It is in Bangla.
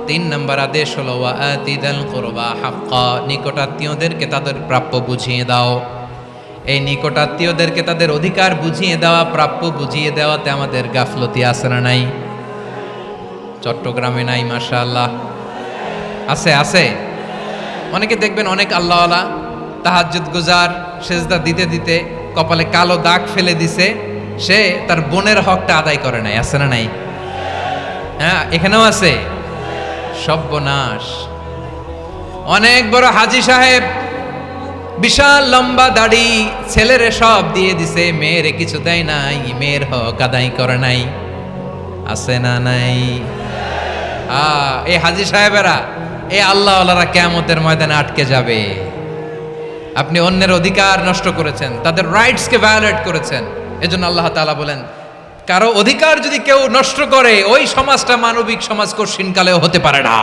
তিন নম্বর আদেশ হলো ওয়া আতিদাল কুরবা হাক্কা, নিকটাত্মীয়দেরকে তাদের প্রাপ্য বুঝিয়ে দাও। এই নিকটাত্মীয়দেরকে তাদের অধিকার বুঝিয়ে দেওয়া, প্রাপ্য বুঝিয়ে দেওয়াতে আমাদের গাফলতি আছে না নাই? চট্টগ্রামে নাই? মাশাআল্লাহ আছে, আছে। অনেকে দেখবেন অনেক আল্লাহওয়ালা তাহাজ্জুদ গুজার, সেজদা দিতে দিতে কপালে কালো দাগ ফেলে দিছে, সে তার বোনের হকটা আদায় করে নাই। আছে না নাই? হ্যাঁ, এখানেও আছে। সর্বনাশ। অনেক বড় হাজী সাহেব, বিশাল লম্বা দাড়ি, ছেলেরে সব দিয়ে দিছে, মেয়েরে কিছু দেয় নাই, মেয়ের হক আদায় করে নাই। আছে না নাই? এই হাজী সাহেবেরা, এই আল্লাহওয়ালারা কিয়ামতের ময়দানে আটকে যাবে। আপনি অন্যের অধিকার নষ্ট করেছেন, তাদের রাইটসকে ভায়োলেট করেছেন। এজন্য আল্লাহ তাআলা বলেন, কারো অধিকার যদি কেউ নষ্ট করে, ওই সমাজটা মানবিক সমাজ কঠিনকালেও হতে পারে না।